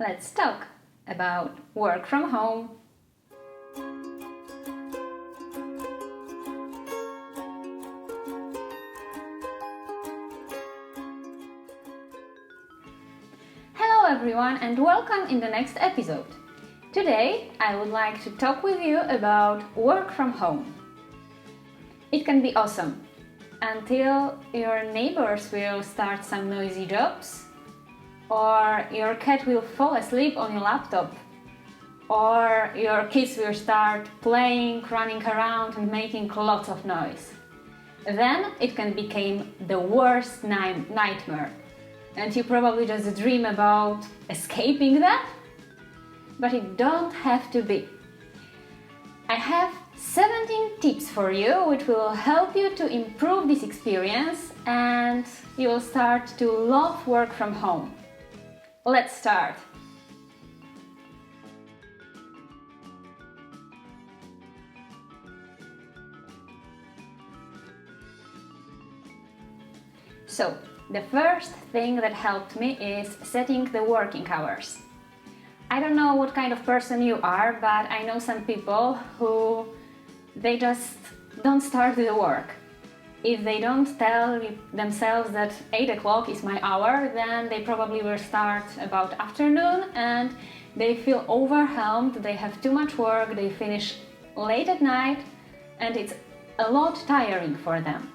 Let's talk about work from home. Hello everyone and welcome in the next episode. Today I would like to talk with you about work from home. It can be awesome until your neighbors will start some noisy jobs, or your cat will fall asleep on your laptop, or your kids will start playing, running around and making lots of noise. Then it can become the worst nightmare, and you probably just dream about escaping that, but it don't have to be. I have 17 tips for you which will help you to improve this experience and you will start to love work from home. Let's start. So, the first thing that helped me is setting the working hours. I don't know what kind of person you are, but I know some people who they just don't start the work. If they don't tell themselves that 8 o'clock is my hour, then they probably will start about afternoon and they feel overwhelmed, they have too much work, they finish late at night and it's a lot tiring for them.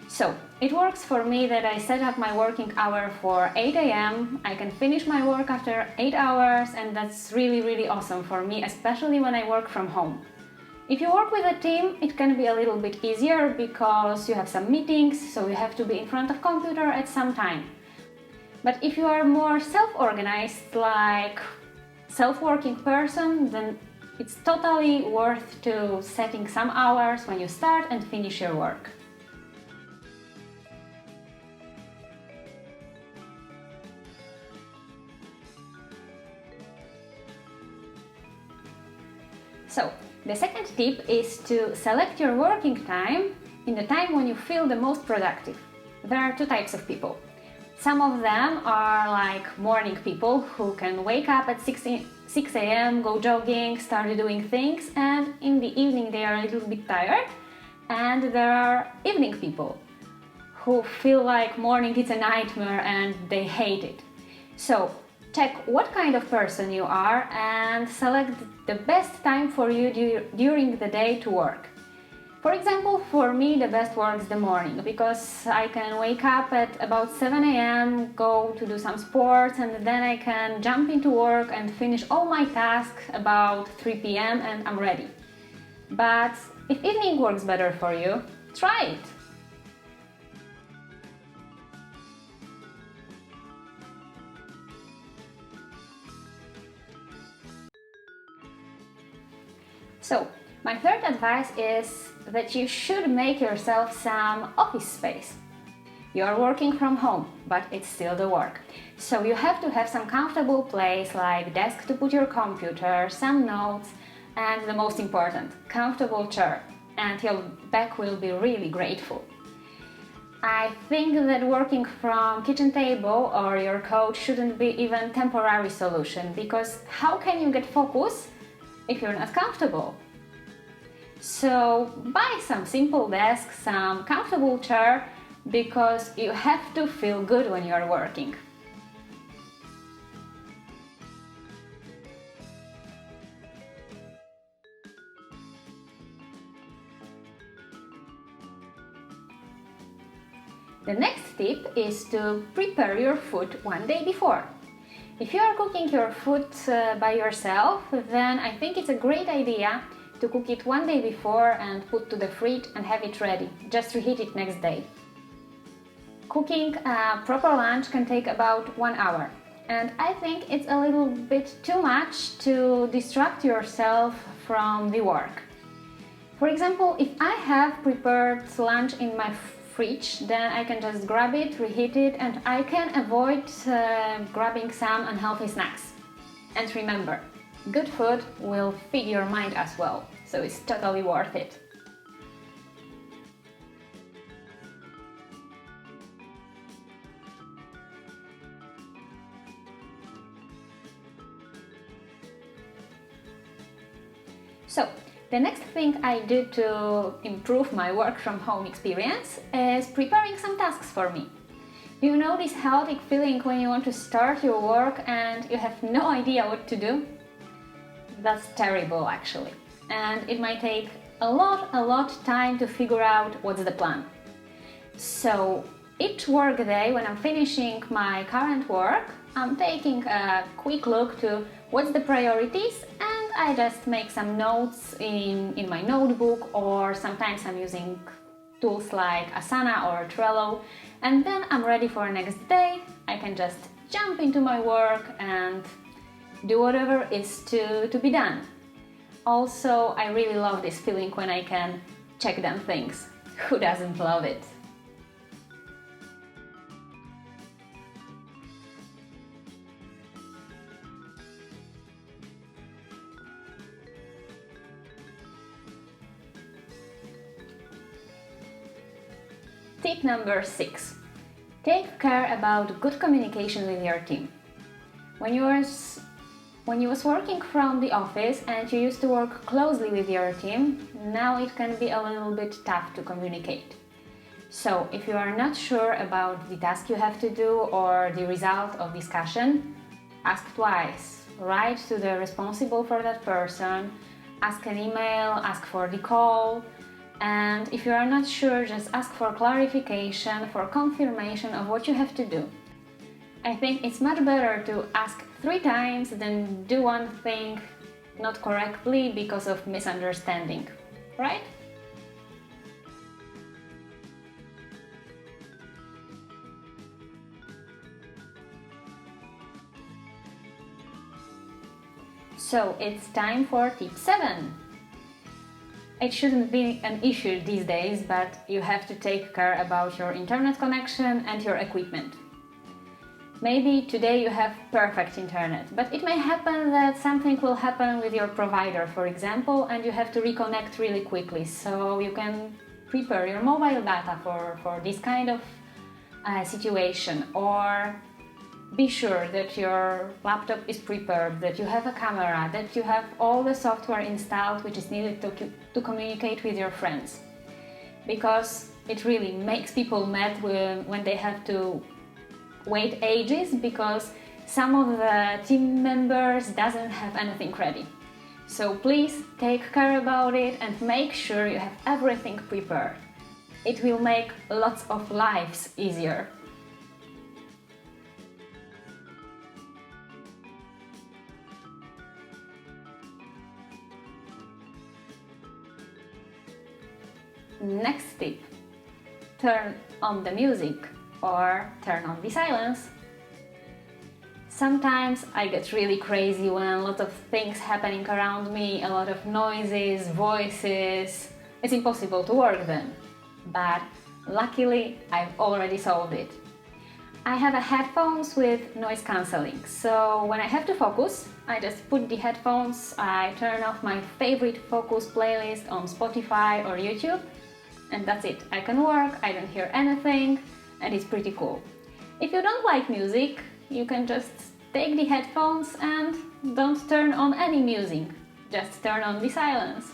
So, it works for me that I set up my working hour for 8 a.m. I can finish my work after 8 hours and that's really awesome for me, especially when I work from home. If you work with a team, it can be a little bit easier because you have some meetings, so you have to be in front of computer at some time. But if you are more self-organized, like self-working person, then it's totally worth to setting some hours when you start and finish your work. So, the second tip is to select your working time in the time when you feel the most productive. There are two types of people. Some of them are like morning people who can wake up at 6 a.m., go jogging, start doing things, and in the evening they are a little bit tired. And there are evening people who feel like morning is a nightmare and they hate it. So, check what kind of person you are and select the best time for you during the day to work. For example, for me the best works the morning because I can wake up at about 7 a.m., go to do some sports and then I can jump into work and finish all my tasks about 3 p.m. and I'm ready. But if evening works better for you, try it! So, my third advice is that you should make yourself some office space. You are working from home, but it's still the work. So you have to have some comfortable place like desk to put your computer, some notes, and the most important, comfortable chair. And your back will be really grateful. I think that working from kitchen table or your couch shouldn't be even temporary solution because how can you get focus if you're not comfortable? So buy some simple desk, some comfortable chair, because you have to feel good when you're working. The next tip is to prepare your food one day before. If you are cooking your food by yourself, then I think it's a great idea to cook it one day before and put to the fridge and have it ready. Just reheat it next day. Cooking a proper lunch can take about 1 hour. And I think it's a little bit too much to distract yourself from the work. For example, if I have prepared lunch in my fridge, then I can just grab it, reheat it, and I can avoid grabbing some unhealthy snacks. And remember, good food will feed your mind as well, so it's totally worth it. So, the next thing I do to improve my work from home experience is preparing some tasks for me. You know this chaotic feeling when you want to start your work and you have no idea what to do? That's terrible actually. And it might take a lot time to figure out what's the plan. So each work day when I'm finishing my current work, I'm taking a quick look to what's the priorities, and I just make some notes in my notebook, or sometimes I'm using tools like Asana or Trello, and then I'm ready for the next day. I can just jump into my work and do whatever is to be done. Also, I really love this feeling when I can check them things. Who doesn't love it? Tip number 6. Take care about good communication with your team. When you was working from the office and you used to work closely with your team, now it can be a little bit tough to communicate. So, if you are not sure about the task you have to do or the result of discussion, ask twice. Write to the responsible for that person, ask an email, ask for the call. And if you are not sure, just ask for clarification, for confirmation of what you have to do. I think it's much better to ask 3 times than do one thing not correctly because of misunderstanding, right? So it's time for tip 7. It shouldn't be an issue these days, but you have to take care about your internet connection and your equipment. Maybe today you have perfect internet, but it may happen that something will happen with your provider, for example, and you have to reconnect really quickly. So you can prepare your mobile data for this kind of situation, or be sure that your laptop is prepared, that you have a camera, that you have all the software installed which is needed to communicate with your friends. Because it really makes people mad when they have to wait ages because some of the team members doesn't have anything ready. So please take care about it and make sure you have everything prepared. It will make lots of lives easier. Next tip. Turn on the music or turn on the silence. Sometimes I get really crazy when a lot of things happening around me, a lot of noises, voices. It's impossible to work then. But luckily I've already solved it. I have a headphones with noise cancelling, so when I have to focus, I just put the headphones, I turn off my favorite focus playlist on Spotify or YouTube, and that's it. I can work, I don't hear anything, and it's pretty cool. If you don't like music, you can just take the headphones and don't turn on any music. Just turn on the silence.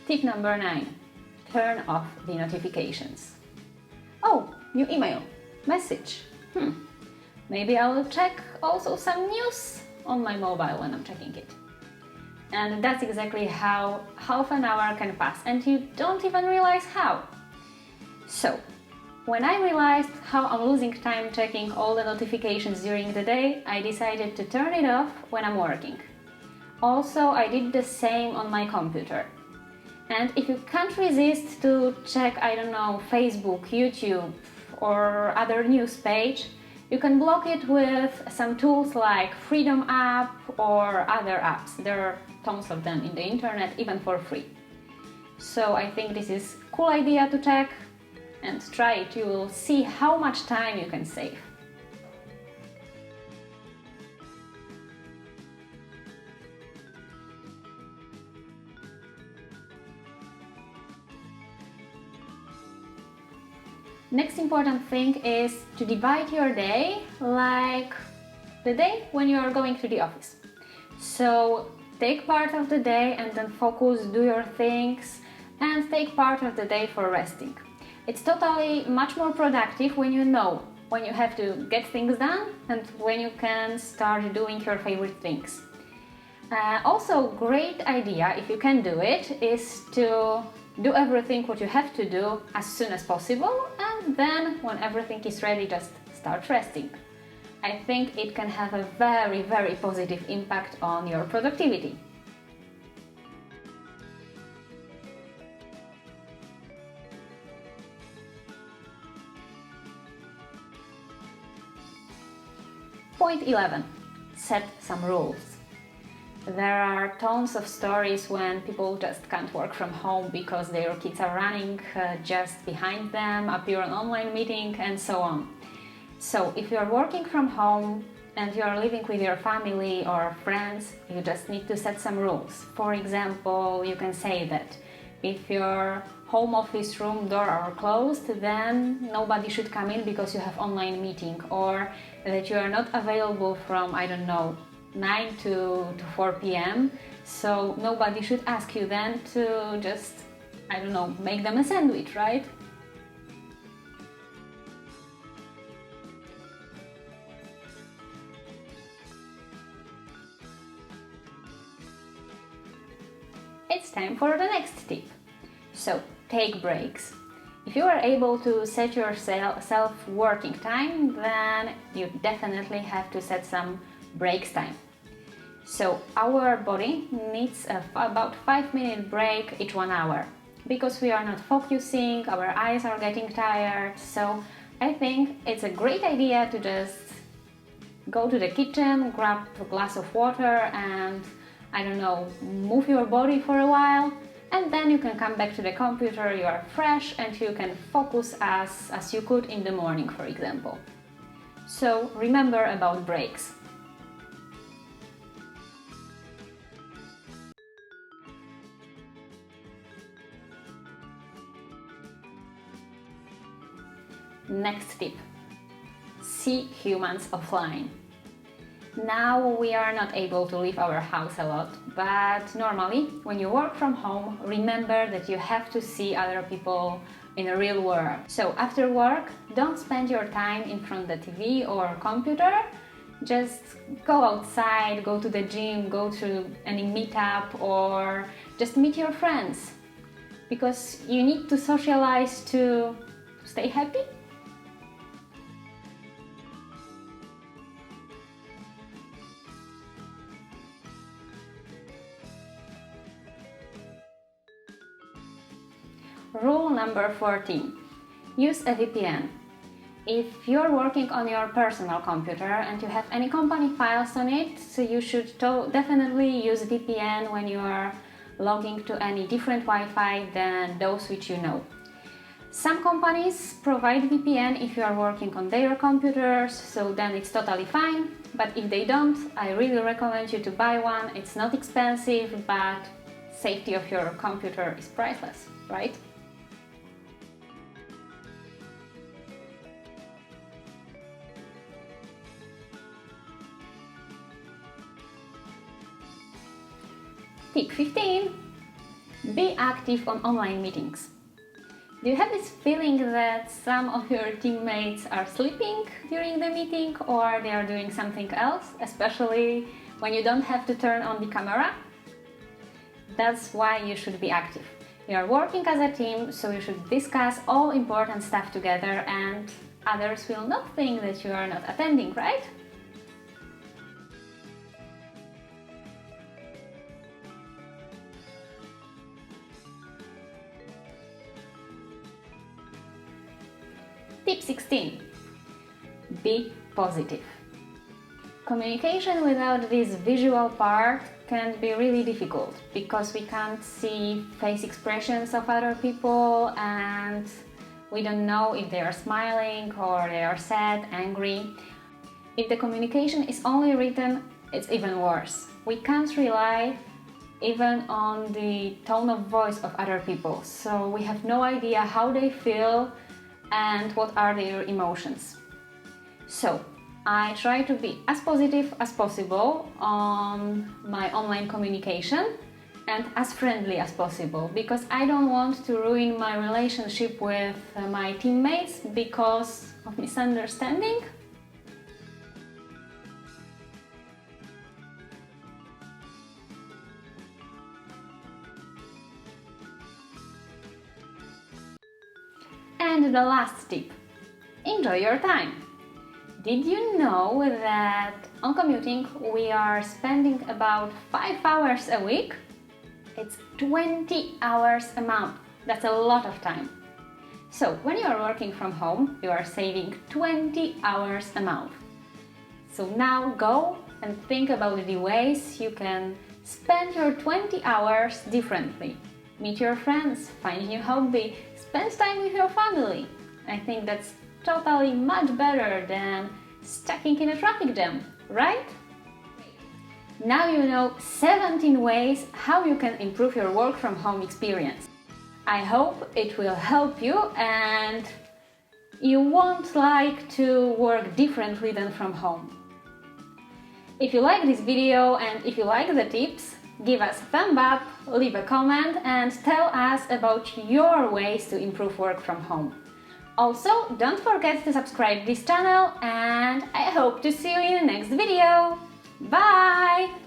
Tip number 9. Turn off the notifications. Oh, new email, message. Maybe I will check also some news on my mobile when I'm checking it. And that's exactly how half an hour can pass and you don't even realize how. So, when I realized how I'm losing time checking all the notifications during the day, I decided to turn it off when I'm working. Also, I did the same on my computer. And if you can't resist to check, I don't know, Facebook, YouTube or other news page, you can block it with some tools like Freedom app or other apps. There are tons of them in the internet, even for free. So I think this is a cool idea to check and try it. You will see how much time you can save. Next important thing is to divide your day like the day when you are going to the office. So take part of the day and then focus, do your things, and take part of the day for resting. It's totally much more productive when you know when you have to get things done and when you can start doing your favorite things. Also, great idea, if you can do it, is to do everything what you have to do as soon as possible, and then when everything is ready, just start resting. I think it can have a very, very positive impact on your productivity. Point 11. Set some rules. There are tons of stories when people just can't work from home because their kids are running just behind them, appear on online meeting, and so on. So if you're working from home and you're living with your family or friends, you just need to set some rules. For example, you can say that if your home office room door are closed, then nobody should come in because you have online meeting, or that you are not available from, I don't know, 9 to 4 p.m. So nobody should ask you then to just, I don't know, make them a sandwich, right? It's time for the next tip. So take breaks. If you are able to set yourself working time, then you definitely have to set some breaks time. So our body needs about 5-minute break each 1 hour because we are not focusing, our eyes are getting tired. So I think it's a great idea to just go to the kitchen, grab a glass of water and, I don't know, move your body for a while, and then you can come back to the computer, you are fresh and you can focus as you could in the morning, for example. So remember about breaks. Next tip. See humans offline. Now we are not able to leave our house a lot, but normally when you work from home, remember that you have to see other people in the real world. So after work, don't spend your time in front of the TV or computer. Just go outside, go to the gym, go to any meetup, or just meet your friends. Because you need to socialize to stay happy. Rule number 14. Use a VPN. If you're working on your personal computer and you have any company files on it, so you should definitely use VPN when you are logging to any different Wi-Fi than those which you know. Some companies provide VPN if you are working on their computers, so then it's totally fine. But if they don't, I really recommend you to buy one. It's not expensive, but safety of your computer is priceless, right? Tip 15. Be active on online meetings. Do you have this feeling that some of your teammates are sleeping during the meeting or they are doing something else, especially when you don't have to turn on the camera? That's why you should be active. You are working as a team, so you should discuss all important stuff together and others will not think that you are not attending, right? Tip 16. Be positive. Communication without this visual part can be really difficult because we can't see face expressions of other people and we don't know if they are smiling or they are sad, angry. If the communication is only written, it's even worse. We can't rely even on the tone of voice of other people, so we have no idea how they feel and what are their emotions. So I try to be as positive as possible on my online communication and as friendly as possible, because I don't want to ruin my relationship with my teammates because of misunderstanding. And the last tip: enjoy your time. Did you know that on commuting we are spending about 5 hours a week? It's 20 hours a month. That's a lot of time. So when you are working from home, you are saving 20 hours a month. So now go and think about the ways you can spend your 20 hours differently. Meet your friends, find a new hobby, spend time with your family. I think that's totally much better than stucking in a traffic jam, right? Now you know 17 ways how you can improve your work from home experience. I hope it will help you and you won't like to work differently than from home. If you like this video and if you like the tips, give us a thumb up, leave a comment and tell us about your ways to improve work from home. Also, don't forget to subscribe this channel and I hope to see you in the next video. Bye!